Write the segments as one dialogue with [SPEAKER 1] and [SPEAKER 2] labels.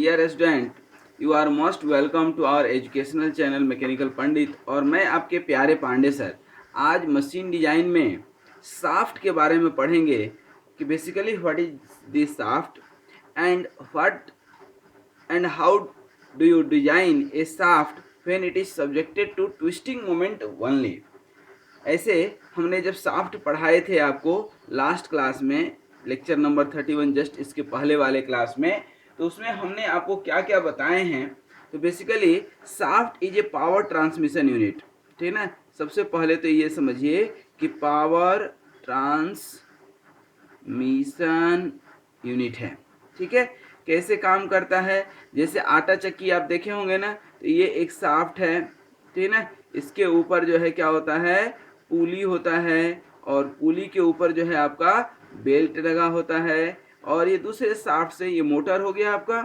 [SPEAKER 1] Dear student, you are most welcome to our educational channel mechanical Pandit. और मैं आपके प्यारे पांडे सर। आज मशीन डिजाइन में साफ्ट के बारे में पढ़ेंगे कि basically what is this shaft and what and how do you design a shaft when it is subjected to twisting moment only. ऐसे हमने जब साफ्ट पढ़ाए थे आपको लास्ट क्लास में, लेक्चर नंबर 31, जस्ट इसके पहले वाले क्लास में, तो उसमें हमने आपको क्या क्या बताए हैं। तो basically shaft is a power transmission unit, ठीक है ना। सबसे पहले तो ये समझिए कि पावर ट्रांसमिशन यूनिट है, ठीक है। कैसे काम करता है, जैसे आटा चक्की आप देखे होंगे ना, तो ये एक साफ्ट है, ठीक है ना। इसके ऊपर जो है क्या होता है, पुली होता है, और पुली के ऊपर जो है आपका बेल्ट लगा होता है, और ये दूसरे साफ्ट से ये मोटर हो गया आपका,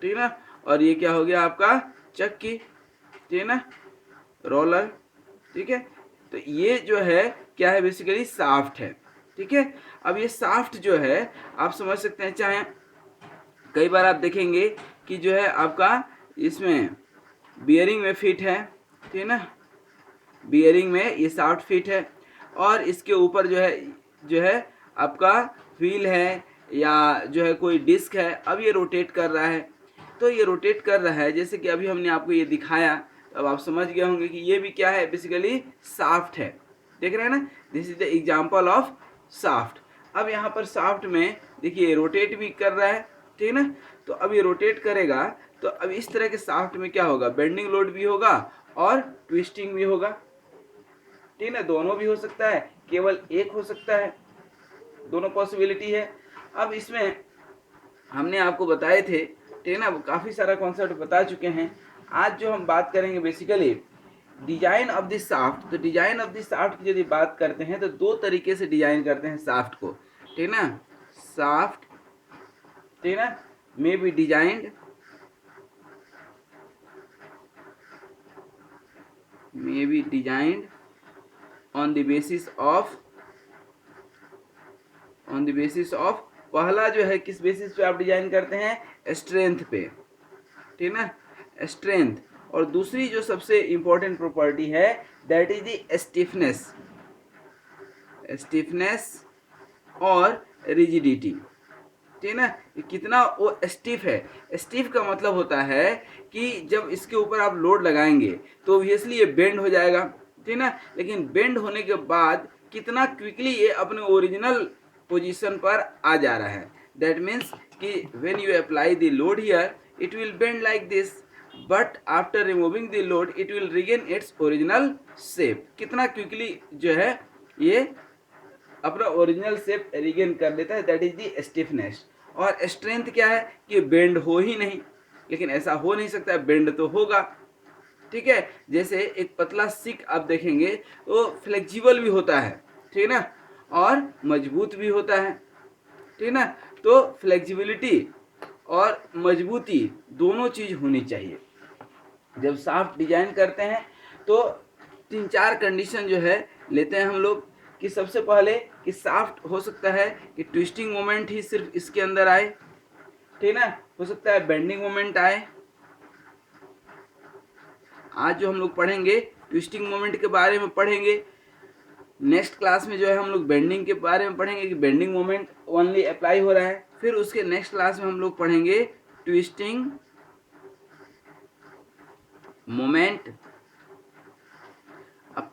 [SPEAKER 1] ठीक है ना। और ये क्या हो गया आपका, चक्की, ठीक है ना, रोलर, ठीक है। तो ये जो है क्या है, बेसिकली साफ्ट है, ठीक है। अब ये साफ्ट जो है आप समझ सकते हैं, चाहे कई बार आप देखेंगे कि जो है आपका इसमें बियरिंग में फिट है, ठीक है ना, बियरिंग में ये साफ्ट फिट है, और इसके ऊपर जो है आपका व्हील है या जो है कोई डिस्क है। अब ये रोटेट कर रहा है, तो ये रोटेट कर रहा है, जैसे कि अभी हमने आपको ये दिखाया, तो अब आप समझ गए होंगे कि ये भी क्या है, बेसिकली साफ्ट है। देख रहे हैं ना, this is the example of shaft. अब यहाँ पर साफ्ट में देखिए रोटेट भी कर रहा है, ठीक है ना। तो अब ये रोटेट करेगा, तो अब इस तरह के साफ्ट में क्या होगा, बेंडिंग लोड भी होगा और ट्विस्टिंग भी होगा, ठीक है ना। दोनों भी हो सकता है, केवल एक हो सकता है, दोनों पॉसिबिलिटी है। अब इसमें हमने आपको बताए थे, ठीक है ना, काफ़ी सारा कॉन्सेप्ट बता चुके हैं। आज जो हम बात करेंगे basically design of this shaft. तो डिजाइन ऑफ दिस साफ्ट की यदि बात करते हैं तो दो तरीके से डिजाइन करते हैं साफ्ट को, ठीक है ना। साफ्ट, ठीक है ना, may be designed, may be designed on the basis of पहला जो है किस बेसिस पे आप डिजाइन करते हैं, स्ट्रेंथ पे, ठीक है ना, स्ट्रेंथ। और दूसरी जो सबसे इंपॉर्टेंट प्रॉपर्टी है, that is the stiffness, stiffness और रिजिडिटी, ठीक है ना। ये कितना वो स्टिफ है। स्टिफ का मतलब होता है कि जब इसके ऊपर आप लोड लगाएंगे तो ऑब्वियसली ये बेंड हो जाएगा, ठीक है ना। लेकिन बेंड होने के बाद कितना क्विकली ये अपने ओरिजिनल पोजीशन पर आ जा रहा है, दैट मीन्स कि when you apply the load here it will bend like this, but after removing the load it will regain its original shape. कितना क्विकली जो है ये अपना ओरिजिनल शेप रिगेन कर लेता है, दैट इज दी स्टिफनेस। और स्ट्रेंथ क्या है कि बेंड हो ही नहीं, लेकिन ऐसा हो नहीं सकता, बेंड तो होगा, ठीक है। जैसे एक पतला सिक आप देखेंगे तो फ्लेक्सिबल भी होता है, ठीक है ना, और मजबूत भी होता है, ठीक है ना। तो फ्लेक्सिबिलिटी और मजबूती दोनों चीज होनी चाहिए जब साफ्ट डिजाइन करते हैं। तो तीन चार कंडीशन जो है लेते हैं हम लोग, कि सबसे पहले कि साफ्ट हो सकता है कि ट्विस्टिंग मोमेंट ही सिर्फ इसके अंदर आए, ठीक है ना, हो सकता है बेंडिंग मोमेंट आए। आज जो हम लोग पढ़ेंगे ट्विस्टिंग मोमेंट के बारे में पढ़ेंगे, नेक्स्ट क्लास में जो है हम लोग बेंडिंग के बारे में पढ़ेंगे कि बेंडिंग मोमेंट ओनली अप्लाई हो रहा है। फिर उसके नेक्स्ट क्लास में हम लोग पढ़ेंगे twisting moment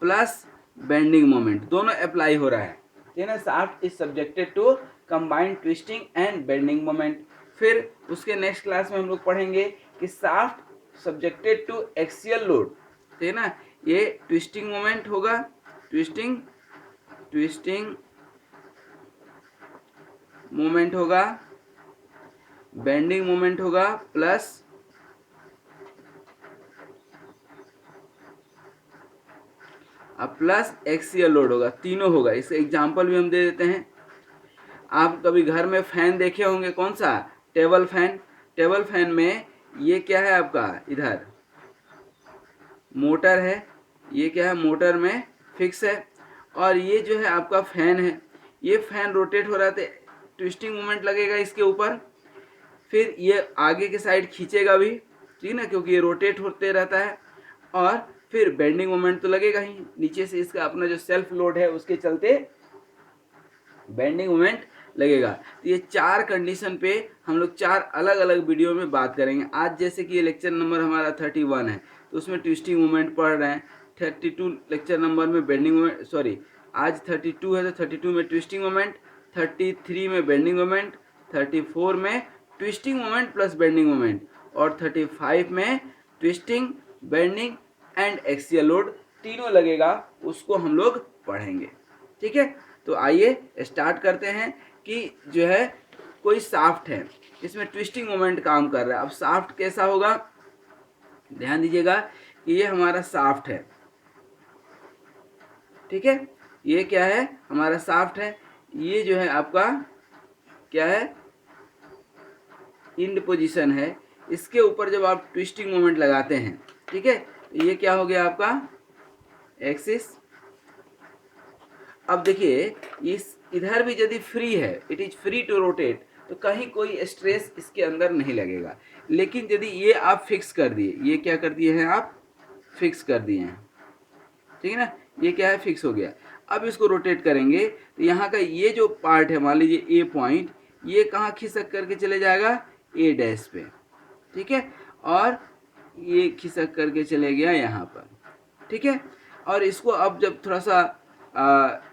[SPEAKER 1] plus bending moment, दोनों अप्लाई हो रहा है, ठीक है ना। Shaft is subjected to combined twisting and bending moment. फिर उसके नेक्स्ट क्लास में हम लोग पढ़ेंगे कि shaft subjected to axial load, ठीक है ना। ये ट्विस्टिंग मोमेंट होगा, ट्विस्टिंग ट्विस्टिंग मोमेंट होगा, बेंडिंग मोमेंट होगा, प्लस एक्सियल लोड होगा, तीनों होगा। इसका एग्जांपल भी हम दे देते हैं। आप कभी घर में फैन देखे होंगे, कौन सा, टेबल फैन। टेबल फैन में ये क्या है आपका, इधर मोटर है, ये क्या है, मोटर में फिक्स है, और ये जो है आपका फैन है। ये फैन रोटेट हो रहा है तो ट्विस्टिंग मोमेंट लगेगा इसके ऊपर, फिर ये आगे के साइड खींचेगा भी, ठीक है ना, क्योंकि ये रोटेट होते रहता है। और फिर बेंडिंग मोमेंट तो लगेगा ही, नीचे से इसका अपना जो सेल्फ लोड है उसके चलते बेंडिंग मोमेंट लगेगा। तो ये 4 कंडीशन पे हम लोग 4 अलग अलग वीडियो में बात करेंगे। आज जैसे कि ये लेक्चर नंबर हमारा 31 है, तो उसमें ट्विस्टिंग मोमेंट पढ़ रहे हैं। 32 लेक्चर नंबर में बेंडिंग मोमेंट, सॉरी आज 32 है तो 32 में ट्विस्टिंग मोमेंट, 33 में बेंडिंग मोमेंट, 34 में twisting moment plus bending moment, और 35 में twisting, bending and axial load तीनों लगेगा, उसको हम लोग पढ़ेंगे। ठीक है, तो आइए स्टार्ट करते हैं कि जो है कोई शाफ्ट है, इसमें ट्विस्टिंग मोमेंट काम कर रहा है। अब शाफ्ट कैसा होगा, ध्यान दीजिएगा कि ये हमारा शाफ्ट है, ठीक है, ये क्या है, हमारा शाफ्ट है। ये जो है आपका क्या है, इंड पोजीशन है। इसके ऊपर जब आप ट्विस्टिंग मोमेंट लगाते हैं, ठीक है, तो ये क्या हो गया आपका एक्सिस। अब देखिए इस इधर भी यदि फ्री है, it is free to rotate, तो कहीं कोई स्ट्रेस इसके अंदर नहीं लगेगा। लेकिन यदि ये आप फिक्स कर दिए, ये क्या कर दिए हैं आप, फिक्स कर दिए हैं, ठीक है ना, ये क्या है, फिक्स हो गया। अब इसको रोटेट करेंगे तो यहाँ का ये जो पार्ट है, मान लीजिए ए पॉइंट, ये कहाँ खिसक करके चले जाएगा, ए डैश पे, ठीक है, और ये खिसक करके चले गया यहाँ पर, ठीक है। और इसको अब जब थोड़ा सा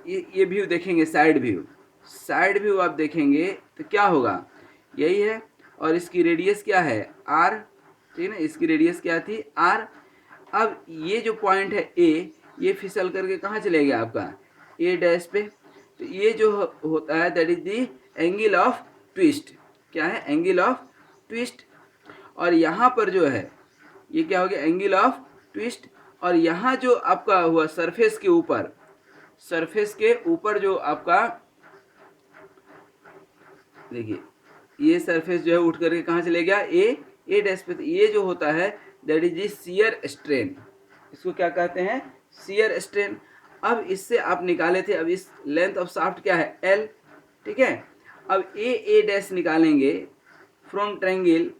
[SPEAKER 1] ये व्यू देखेंगे, साइड व्यू आप देखेंगे तो क्या होगा, यही है, और इसकी रेडियस क्या है, आर, ठीक है ना, इसकी रेडियस क्या थी, आर। अब ये जो पॉइंट है ए, ये फिसल करके कहाँ चले गया आपका, ए डैश पे। तो ये जो होता है that is the angle of twist, क्या है, एंगल ऑफ ट्विस्ट। और यहाँ पर जो है ये क्या हो गया, एंगल ऑफ ट्विस्ट। और यहाँ जो आपका हुआ सरफेस के ऊपर जो आपका, देखिए ये सरफेस जो है उठ करके कहाँ चले गया, ए डैश पे। तो ये जो होता है that is the shear strain, इसको क्या कहते हैं, शियर स्ट्रेन। अब इससे आप निकाले थे, अब इस लेंथ ऑफ शाफ्ट क्या है, एल, ठीक है। अब ए डैश निकालेंगे फ्रॉम ट्रायंगल,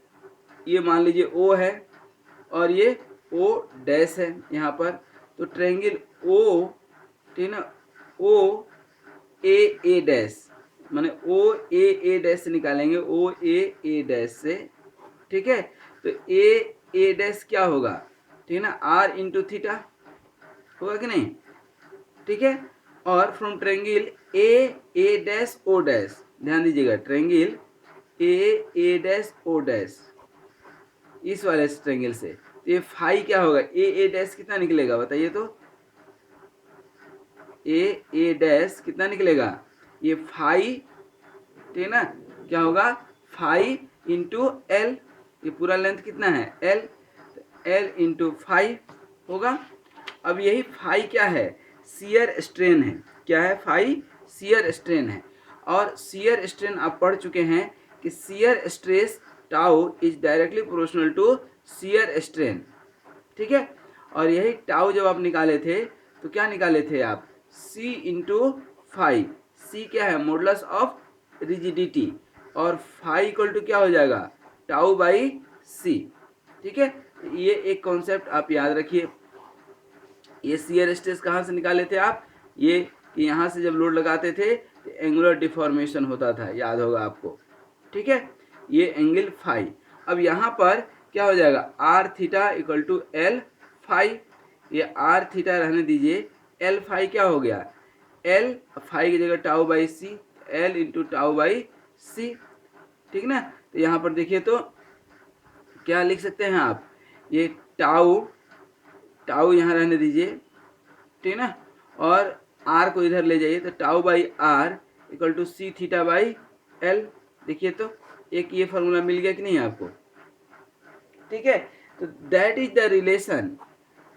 [SPEAKER 1] ये मान लीजिए ओ है और ये ओ डैश है यहाँ पर, तो ट्रायंगल ओ, ठीक है ना, ओ ए डैश, माने ओ ए डैश से निकालेंगे, ओ ए डैश से, ठीक है। तो ए डैश क्या होगा, ठीक है ना, आर इंटू थीटा होगा कि नहीं, ठीक है। और from triangle A dash O dash, ध्यान दीजिएगा, triangle A dash O dash, इस वाले ट्रायंगल से, तो ये फाई क्या होगा, ए डैश कितना निकलेगा बताइए तो, ए डैश कितना निकलेगा, ये फाई, ठीक है ना, क्या होगा, फाई इंटू एल, ये पूरा लेंथ कितना है, एल, एल इंटू फाई होगा। अब यही फाई क्या है, शियर स्ट्रेन है, क्या है, फाई शियर स्ट्रेन है। और शियर स्ट्रेन आप पढ़ चुके हैं कि shear stress tau is directly proportional to shear strain, ठीक है। और यही टाउ जब आप निकाले थे तो क्या निकाले थे आप, सी इंटू फाई, सी क्या है, मॉडुलस ऑफ रिजिडिटी, और फाई इक्वल टू क्या हो जाएगा, टाउ बाई सी, ठीक है। ये एक कॉन्सेप्ट आप याद रखिए। ये शियर स्ट्रेस कहाँ से निकाले थे आप, ये कि यहाँ से जब लोड लगाते थे तो एंगुलर डिफॉर्मेशन होता था, याद होगा आपको, ठीक है, ये एंगल फाई। अब यहाँ पर क्या हो जाएगा, R theta equal to L phi, ये आर थीटा रहने दीजिए, एल फाई क्या हो गया, एल फाई की जगह tau by C, L into tau by C, ठीक ना। तो यहाँ पर देखिए तो क्या लिख सकते हैं आप, ये टाउ यहाँ रहने दीजिए, ठीक ना, और आर को इधर ले जाइए, तो tau by R equal to C theta by L. देखिए तो एक ये फॉर्मूला मिल गया कि नहीं आपको, ठीक है। तो that is the relation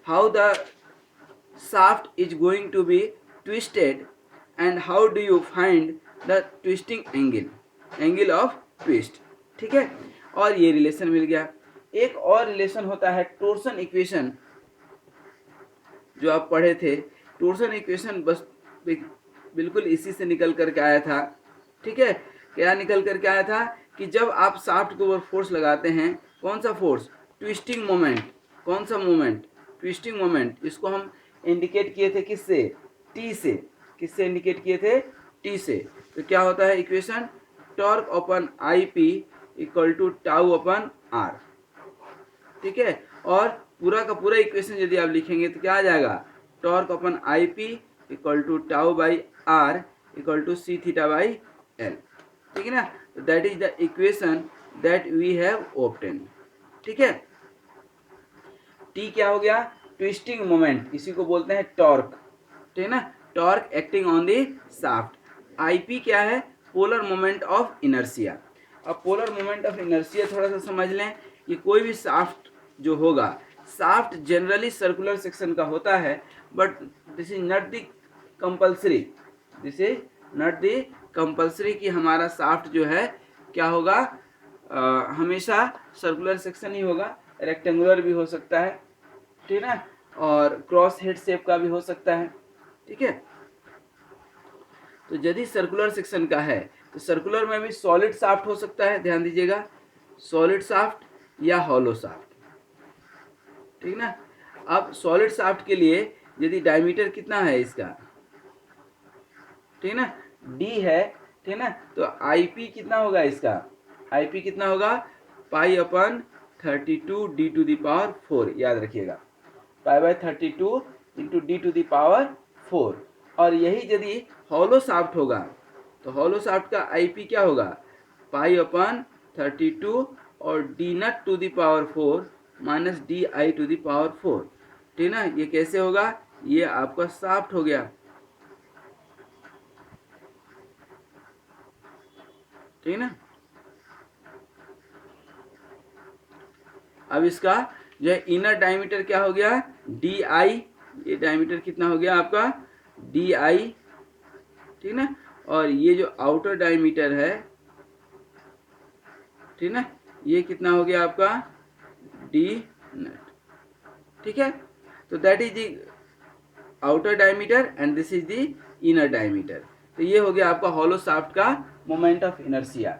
[SPEAKER 1] how the shaft is going to be twisted and how do you find the twisting angle of twist, ठीक है। और ये रिलेशन मिल गया। एक और रिलेशन होता है टोर्सन इक्वेशन, जो आप पढ़े थे, टोर्सन इक्वेशन बस बिल्कुल इसी से निकल करके आया था, ठीक है। क्या निकल करके आया था कि जब आप शाफ्ट के ऊपर फोर्स लगाते हैं, कौन सा फोर्स, ट्विस्टिंग मोमेंट, कौन सा मोमेंट, ट्विस्टिंग मोमेंट, इसको हम इंडिकेट किए थे किससे, टी से, किससे इंडिकेट किए थे, टी से। तो क्या होता है equation, torque upon I P equal to tau upon R, ठीक है। और पूरा का पूरा इक्वेशन यदि आप लिखेंगे तो क्या आ जाएगा, torque upon I P equal to tau by R equal to C theta by L, ठीक है ना। That is the equation that we have obtain, ठीक है। टी क्या हो गया, ट्विस्टिंग मोमेंट, इसी को बोलते हैं टॉर्क, ठीक है ना, torque acting on the shaft. IP क्या है, पोलर मोमेंट ऑफ इनर्शिया। अब पोलर मोमेंट ऑफ इनर्शिया थोड़ा सा समझ लें कि कोई भी शाफ्ट जो होगा, शाफ्ट जनरली सर्कुलर सेक्शन का होता है, but this is not the compulsory, this is not the compulsory कि हमारा शाफ्ट जो है क्या होगा, हमेशा सर्कुलर सेक्शन ही होगा, रेक्टेंगुलर भी हो सकता है, ठीक है ना, और क्रॉस हेड शेप का भी हो सकता है, ठीक है। तो यदि सर्कुलर सेक्शन का है तो सर्कुलर में भी सॉलिड शाफ्ट हो सकता है, ध्यान दीजिएगा, सॉलिड शाफ्ट या हॉलो शाफ्ट, ठीक ना। अब सॉलिड शाफ्ट के लिए यदि डायमीटर कितना है इसका, ठीक ना, डी है, ठीक ना, तो आईपी कितना होगा इसका, आईपी कितना होगा, pi upon 32 D to the power 4, याद रखिएगा, pi by 32 into D to the power 4। और यही यदि हॉलो शाफ्ट होगा तो हॉलो शाफ्ट का आईपी क्या होगा, पाई अपन 32 और D naught to the power 4 minus D I to the power 4, ठीक ना। ये कैसे होगा, ये आपका शाफ्ट हो गया, ठीक ना। अब इसका जो है इनर डायमीटर क्या हो गया, डी आई, ये डायमीटर कितना हो गया आपका, डी आई, ठीक ना। और ये जो आउटर डायमीटर है, ठीक ना, ये कितना हो गया आपका, डी नट, ठीक है। तो that is the outer diameter and this is the inner diameter. तो ये हो गया आपका हॉलो शाफ्ट का मोमेंट ऑफ इनर्शिया।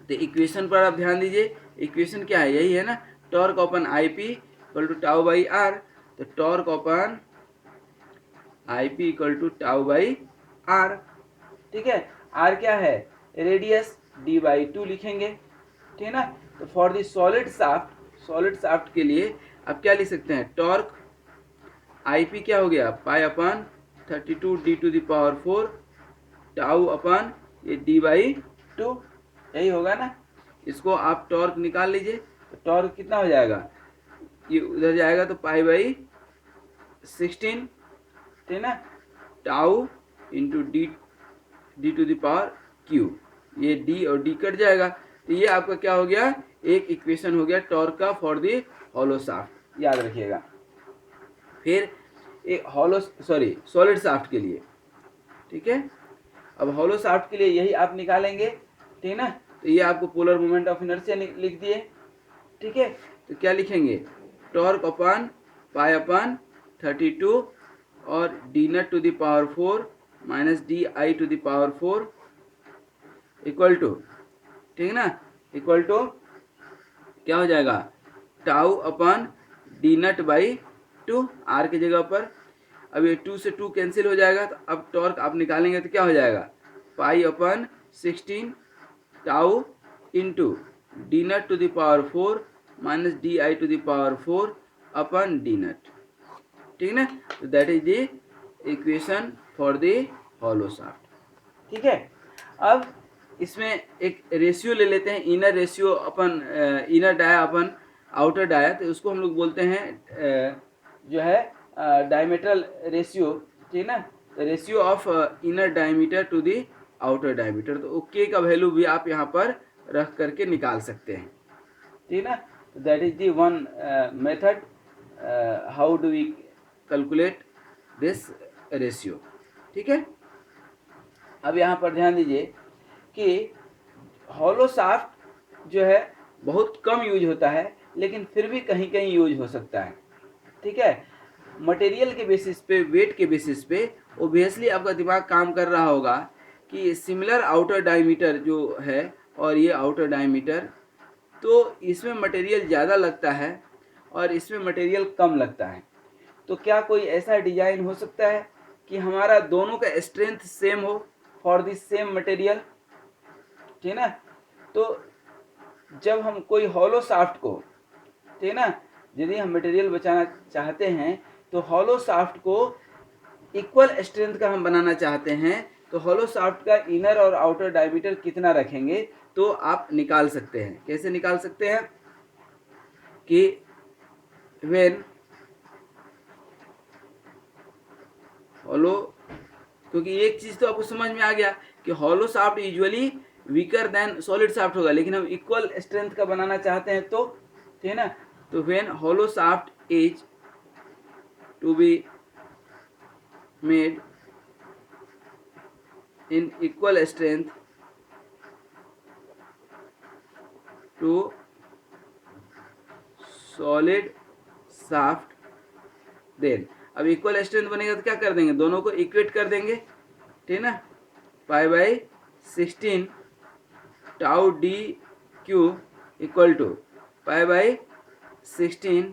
[SPEAKER 1] तो इक्वेशन पर आप ध्यान दीजिए, इक्वेशन क्या है, यही है ना, torque upon I P equal to tau by R. तो torque upon I P equal to tau by R, ठीक है। आर क्या है, रेडियस, डी बाई 2 लिखेंगे, ठीक है ना। तो for the solid shaft, solid shaft के लिए आप क्या लिख सकते हैं, टॉर्क आई पी क्या हो गया, pi upon 32 D to the power 4 tau upon ये डी बाई 2, यही होगा ना। इसको आप टॉर्क निकाल लीजिए, तो टॉर्क कितना हो जाएगा, ये उधर जाएगा तो पाई बाई 16, ठीक है ना, tau into D to the power cube, ये डी और डी कट जाएगा। तो ये आपका क्या हो गया, एक इक्वेशन हो गया टॉर्क का फॉर दी हॉलो शाफ्ट, याद रखिएगा। फिर एक हॉलो सॉरी सॉलिड शाफ्ट के लिए, ठीक है। अब हॉलो शाफ्ट के लिए यही आप निकालेंगे, ठीक है ना। तो ये आपको पोलर मोमेंट ऑफ इनर्शिया लिख दिए, ठीक है। तो क्या लिखेंगे, टॉर्क अपन पाई अपन 32 और D naught to the power 4 minus D I to the power 4 equal to, ठीक है ना, इक्वल टू क्या हो जाएगा, tau upon D naught by 2, r की जगह पर। अब ये 2 से 2 कैंसिल हो जाएगा, तो अब टॉर्क आप निकालेंगे तो क्या हो जाएगा, pi upon 16 tau into D naught to the power 4 minus D I to the power 4 upon D naught, ठीक है ना। तो that is the equation for the hollow shaft, ठीक है। अब इसमें एक रेशियो ले लेते हैं, inner ratio upon inner dia upon outer dia, तो उसको हम लोग बोलते हैं जो है डायमीटरल रेशियो, ठीक है ना। Ratio of inner diameter to the outer diameter. तो ओके का वैल्यू भी आप यहाँ पर रख करके निकाल सकते हैं, ठीक है ना। That is the one method how do we calculate this ratio, ठीक है। अब यहाँ पर ध्यान दीजिए कि हॉलो शाफ्ट जो है बहुत कम यूज होता है, लेकिन फिर भी कहीं कहीं यूज हो सकता है, ठीक है। मटेरियल के बेसिस पे, वेट के बेसिस पे ओबियसली आपका दिमाग काम कर रहा होगा कि सिमिलर आउटर डायमीटर जो है और ये आउटर डायमीटर, तो इसमें मटेरियल ज़्यादा लगता है और इसमें मटेरियल कम लगता है। तो क्या कोई ऐसा डिजाइन हो सकता है कि हमारा दोनों का स्ट्रेंथ सेम हो फॉर द सेम मटेरियल, ठीक ना। तो जब हम कोई हॉलो शाफ्ट को, ठीक ना, यदि हम मटेरियल बचाना चाहते हैं तो हॉलो शाफ्ट को इक्वल स्ट्रेंथ का हम बनाना चाहते हैं, तो हॉलो शाफ्ट का इनर और आउटर डायमीटर कितना रखेंगे तो आप निकाल सकते हैं। कैसे निकाल सकते हैं कि व्हेन हॉलो, क्योंकि एक चीज तो आपको समझ में आ गया कि hollow shaft usually weaker then solid shaft होगा, लेकिन हम इक्वल स्ट्रेंथ का बनाना चाहते हैं तो, ठीक है ना। तो when hollow shaft is to be made in equal strength to solid shaft, then अब इक्वल स्ट्रेंथ बनेगा तो क्या कर देंगे, दोनों को इक्वेट कर देंगे, ठीक ना। Pi by 16 tau D Q equal to pi by 16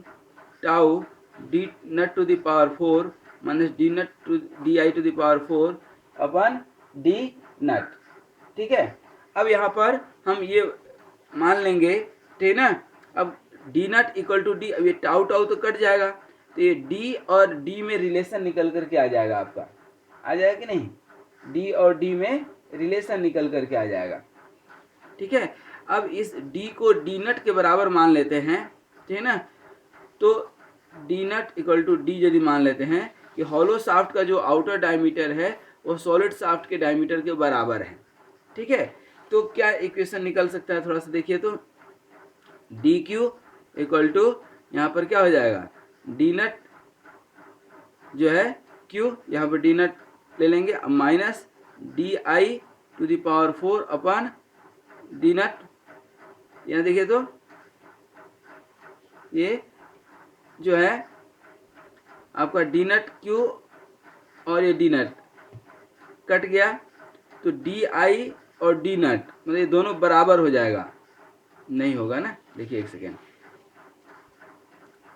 [SPEAKER 1] tau D naught to the power 4 minus D naught to D I to the power 4 upon D naught, ठीक है। अब यहाँ पर हम ये मान लेंगे, ठीक ना। अब d naught equal to d, अब ये टाउ टाउ तो कट जाएगा, तो ये डी और डी में रिलेशन निकल करके आ जाएगा, आपका आ जाएगा कि नहीं, डी और डी में रिलेशन निकल करके आ जाएगा, ठीक है। अब इस डी को डी नट के बराबर मान लेते हैं, ठीक है ना। तो d naught equal to d यदि मान लेते हैं कि हॉलो शाफ्ट का जो आउटर डायमीटर है वो सॉलिड शाफ्ट के डायमीटर के बराबर है, ठीक है। तो क्या इक्वेशन निकल सकता है, थोड़ा सा देखिए तो डी क्यू इक्वल टू यहाँ पर क्या हो जाएगा, डी नट जो है क्यू, यहाँ पर डी नट ले लेंगे, minus D I to the power 4 upon D naught, यहाँ देखिए तो ये जो है आपका डी नट क्यू और ये डी नट कट गया, तो डी आई और डी नट मतलब ये दोनों बराबर हो जाएगा, नहीं होगा ना, देखिए एक सेकेंड,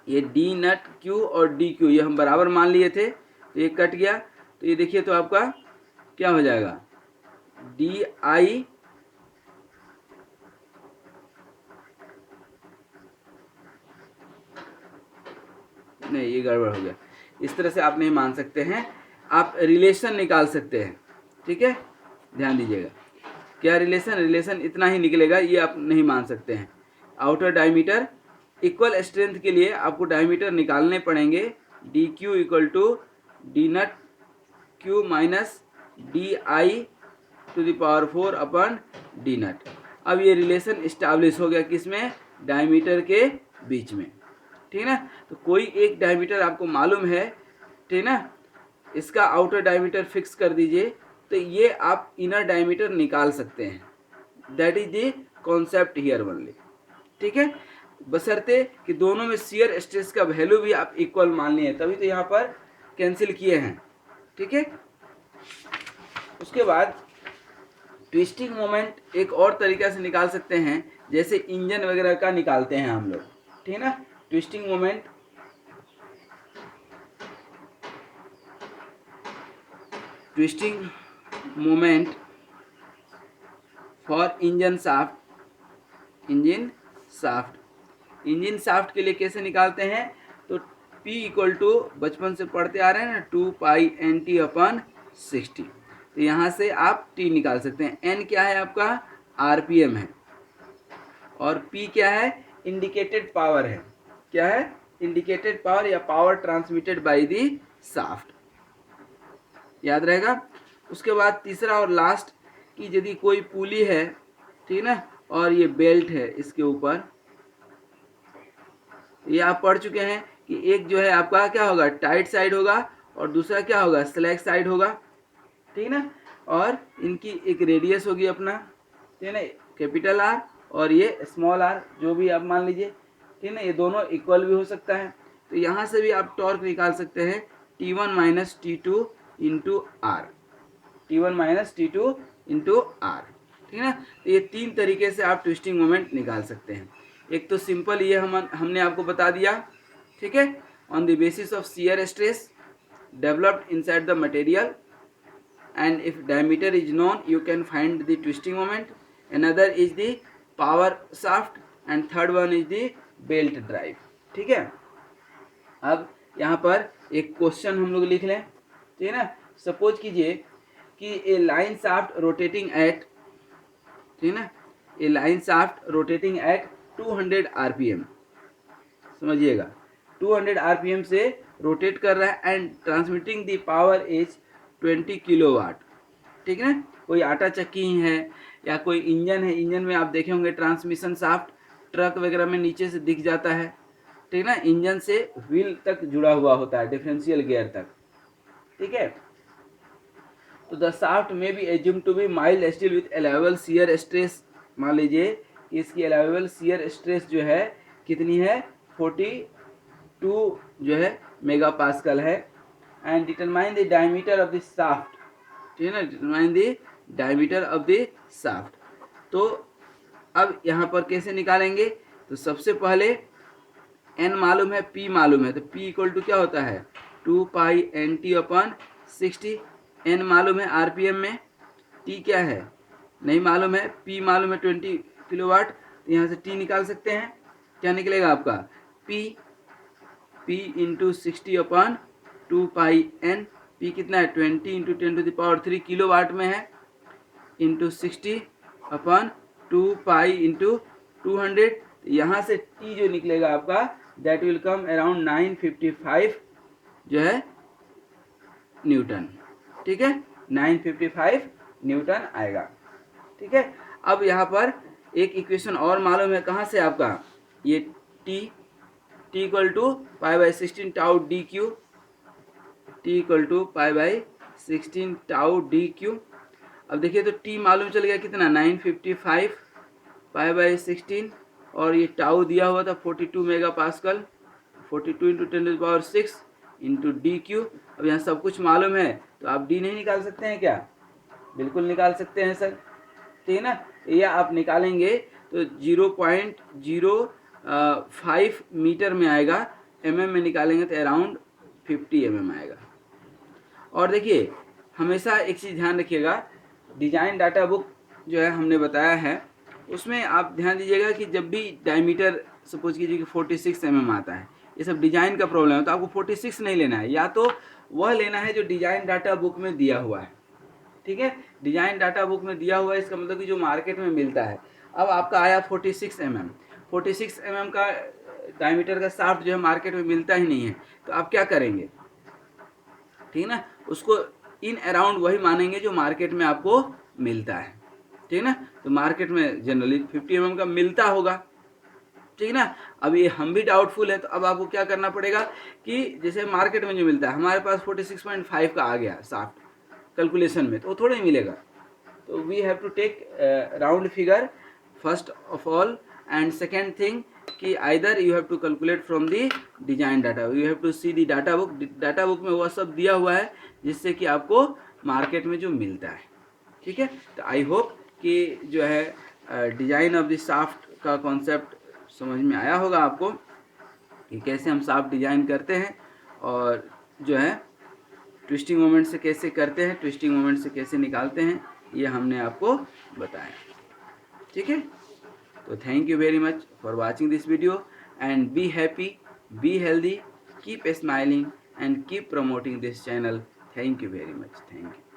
[SPEAKER 1] ये डी नट क्यू और डी क्यू ये हम बराबर मान लिए थे, तो ये कट गया, तो ये देखिए तो आपका क्या हो जाएगा, डी आई नहीं, ये गड़बड़ हो गया। इस तरह से आप नहीं मान सकते हैं, आप रिलेशन निकाल सकते हैं, ठीक है, ध्यान दीजिएगा। क्या रिलेशन, रिलेशन इतना ही निकलेगा, ये आप नहीं मान सकते हैं। आउटर डायमीटर इक्वल स्ट्रेंथ के लिए आपको डायमीटर निकालने पड़ेंगे, D Q equal to D naught Q minus D I to the power 4 upon D naught. अब ये रिलेशन इस्टेब्लिश हो गया किसमें, डायमीटर के बीच में, ठीक है ना। तो कोई एक डायमीटर आपको मालूम है, ठीक है ना, इसका आउटर डायमीटर फिक्स कर दीजिए, तो ये आप इनर डायमीटर निकाल सकते हैं, that is the concept here only, ठीक है। बशर्ते कि दोनों में शियर स्ट्रेस का वैल्यू भी आप इक्वल मान लिए, तभी तो यहाँ पर कैंसिल किए हैं, ठीक है। उसके बाद ट्विस्टिंग मोमेंट एक और तरीका से निकाल सकते हैं, जैसे इंजन वगैरह का निकालते हैं हम लोग, ठीक है ना। Twisting moment, twisting moment for engine shaft, engine shaft, engine shaft के लिए कैसे निकालते हैं, तो P इक्वल टू बचपन से पढ़ते आ रहे हैं ना, 2 पाई एन टी अपन 60, तो यहाँ से आप T निकाल सकते हैं। N क्या है आपका, RPM है, और P क्या है, इंडिकेटेड पावर है, क्या है, इंडिकेटेड पावर या power transmitted by the shaft, याद रहेगा। उसके बाद तीसरा और लास्ट कि यदि कोई पुली है, ठीक ना, और ये बेल्ट है इसके ऊपर, ये आप पढ़ चुके हैं कि एक जो है आपका क्या होगा, टाइट साइड होगा, और दूसरा क्या होगा, स्लैक साइड होगा, ठीक ना। और इनकी एक रेडियस होगी अपना, ठीक है ना, कैपिटल आर और ये स्मॉल आर, जो भी आप मान लीजिए, ठीक ना, ये दोनों इक्वल भी हो सकता है। तो यहाँ से भी आप टॉर्क निकाल सकते हैं, T1 minus T2 into r, T1 minus T2 into r, ठीक है ना। तो ये 3 तरीके से आप ट्विस्टिंग मोमेंट निकाल सकते हैं। एक तो सिंपल ये हमने आपको बता दिया, ठीक है, on the basis of shear stress developed inside the material, and if diameter is known you can find the twisting moment. Another is the power shaft and third one is the belt drive. ठीक है, अब यहाँ पर एक question हम लोग लिख लें, ठीक है ना। सपोज कीजिए कि a line shaft rotating at, ठीक है ना, a line shaft rotating at 200 RPM, समझिएगा 200 आरपीएम से रोटेट कर रहा है and transmitting the power is 20 kilowatt, ठीक है ना। कोई आटा चक्की है या कोई इंजन है, इंजन में आप देखे होंगे ट्रांसमिशन शाफ्ट ट्रक वगैरह में नीचे से दिख जाता है, ठीक है ना, इंजन से व्हील तक जुड़ा हुआ होता है, डिफरेंशियल गियर तक, ठीक है। तो द शाफ्ट में be assume to be mild steel with allowable shear stress, मान लीजिए कि इसकी अलाउएबल शियर स्ट्रेस जो है कितनी है, 42 जो है मेगा पास्कल है, and determine the diameter of the shaft, ठीक है ना, determine the diameter of the shaft. तो अब यहाँ पर कैसे निकालेंगे, तो सबसे पहले n मालूम है, p मालूम है, तो p इक्वल टू क्या होता है 2 पाई एन टी अपन 60, n मालूम है आरपीएम में, t क्या है नहीं मालूम है, p मालूम है 20 किलोवाट, तो यहाँ से t निकाल सकते हैं, क्या निकलेगा आपका p इंटू 60 अपन 2 पाई n, p कितना है 20 इंटू 10⁻³ किलोवाट में है, इंटू 60 अपन 2 पाई इंटू 200, यहाँ से t जो निकलेगा आपका दैट विल कम अराउंड 955 जो है न्यूटन, ठीक है, 955 न्यूटन आएगा, ठीक है। अब यहाँ पर एक इक्वेशन और मालूम है, कहाँ से आपका ये t equal to pi by 16 tau D cube, t equal to pi by 16 tau D cube. अब देखिए तो t मालूम चल गया कितना 955 पाई बाई 16, और ये टाउ दिया हुआ था 42 mega pascal, 42 into 10⁻⁶ into D cube. अब यहाँ सब कुछ मालूम है तो आप डी नहीं निकाल सकते हैं क्या, बिल्कुल निकाल सकते हैं सर, ठीक है ना। ये आप निकालेंगे तो 0.05 मीटर में आएगा, mm में निकालेंगे तो अराउंड 50 mm आएगा। और देखिए हमेशा एक चीज़ ध्यान रखिएगा, डिजाइन डाटा बुक जो है हमने बताया है उसमें आप ध्यान दीजिएगा कि जब भी डायमीटर सपोज कीजिए कि 46 mm आता है, ये सब डिजाइन का प्रॉब्लम है, तो आपको 46 नहीं लेना है, या तो वह लेना है जो डिजाइन डाटा बुक में दिया हुआ है, ठीक है। डिजाइन डाटा बुक में दिया हुआ है इसका मतलब कि जो मार्केट में मिलता है। अब आपका आया 46 mm, 46 mm का डायमीटर का शाफ्ट जो है मार्केट में मिलता ही नहीं है, तो आप क्या करेंगे, ठीक है ना, उसको इन अराउंड वही मानेंगे जो मार्केट में आपको मिलता है, ठीक है ना। तो मार्केट में जनरली 50 mm का मिलता होगा, ठीक है ना। अब ये हम भी डाउटफुल है, तो अब आपको क्या करना पड़ेगा कि जैसे मार्केट में जो मिलता है, हमारे पास 46.5 का आ गया शाफ्ट कैलकुलेशन में, तो वो थोड़ा ही मिलेगा, तो we have to take round figure first of all, and second thing कि either you have to calculate from the design data, you have to see the data book, data book में वह सब दिया हुआ है जिससे कि आपको मार्केट में जो मिलता है, ठीक है। तो आई होप कि जो है डिजाइन ऑफ द शाफ्ट का कॉन्सेप्ट समझ में आया होगा आपको कि कैसे हम शाफ्ट डिजाइन करते हैं, और जो है ट्विस्टिंग मोमेंट से कैसे करते हैं, ट्विस्टिंग मोमेंट से कैसे निकालते हैं, ये हमने आपको बताया, ठीक है। तो thank you very much for watching this video, and be happy, be healthy, keep smiling and keep promoting this channel. Thank you very much, thank you.